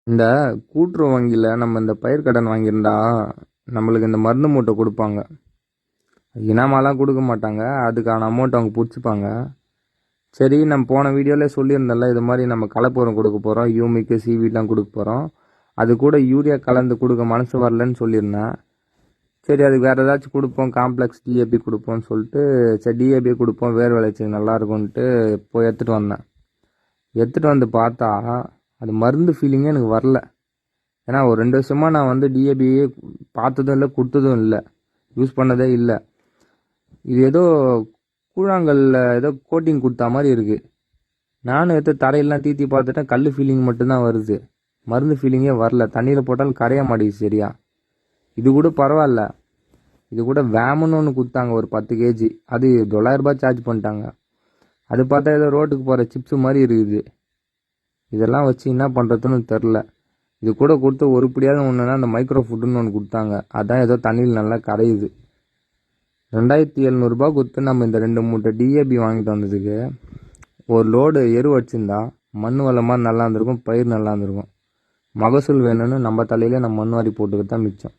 இந்த கூட்டுறவு வங்கியில் நம்ம இந்த பயிர் கடன் வாங்கியிருந்தா நம்மளுக்கு இந்த மருந்து மூட்டை கொடுப்பாங்க. இனாமாலாம் கொடுக்க மாட்டாங்க, அதுக்கான அமௌண்ட் அவங்க பிடிச்சிப்பாங்க. சரி, நம்ம போன வீடியோவிலே சொல்லியிருந்தோம்ல, இது மாதிரி நம்ம கலப்புரம் கொடுக்க போகிறோம், யூமிக்கு சிவிலாம் கொடுக்க போகிறோம். அது கூட யூரியா கலந்து கொடுக்க மனசு வரலன்னு சொல்லியிருந்தேன். சரி, அதுக்கு வேறு ஏதாச்சும் கொடுப்போம், காம்ப்ளெக்ஸ் டிஏபி கொடுப்போம்னு சொல்லிட்டு, சரி டிஏபி கொடுப்போம், வேர் விளைச்சி நல்லா இருக்கும்ன்ட்டு போய் எடுத்துகிட்டு வந்தேன். எடுத்துகிட்டு வந்து பார்த்தா அது மருந்து ஃபீலிங்கே எனக்கு வரல. ஏன்னா ஒரு 2 வருஷமாக நான் வந்து டிஏபியே பார்த்ததும் இல்லை, கொடுத்ததும் இல்லை, யூஸ் பண்ணதே இல்லை. இது ஏதோ கூழாங்கல்ல ஏதோ கோட்டிங் கொடுத்தா மாதிரி இருக்குது. நானும் எடுத்து தரையெல்லாம் தீத்தி பார்த்துட்டேன், கல் ஃபீலிங் மட்டும்தான் வருது, மருந்து ஃபீலிங்கே வரல. தண்ணியில் போட்டாலும் கரைய மாட்டேங்குது சரியா. இது கூட பரவாயில்ல, இது கூட வேமுன்னு ஒன்று கொடுத்தாங்க, ஒரு 10 கேஜி. அது 900 ரூபாய் சார்ஜ் பண்ணிட்டாங்க. அது பார்த்தா ஏதோ ரோட்டுக்கு போகிற சிப்ஸு மாதிரி இருக்குது. இதெல்லாம் வச்சு என்ன பண்ணுறதுன்னு தெரில. இது கூட கொடுத்து ஒருபடியாவது ஒன்றுனா அந்த மைக்ரோ ஃபுட்டுன்னு ஒன்று கொடுத்தாங்க. அதான் ஏதோ தண்ணியில் நல்லா கரையுது. 2700 ரூபாய் கொடுத்து நம்ம இந்த 2 மூட்டை டிஏபி வாங்கிட்டு வந்ததுக்கு ஒரு லோடு எரு வச்சுருந்தா மண் வளமாக நல்லா இருந்திருக்கும், பயிர் நல்லா இருந்திருக்கும். மகசூல் வேணும்னு நம்ம தலையிலே நம்ம மண் வாரி போட்டுக்கிட்டு தான் மிச்சம்.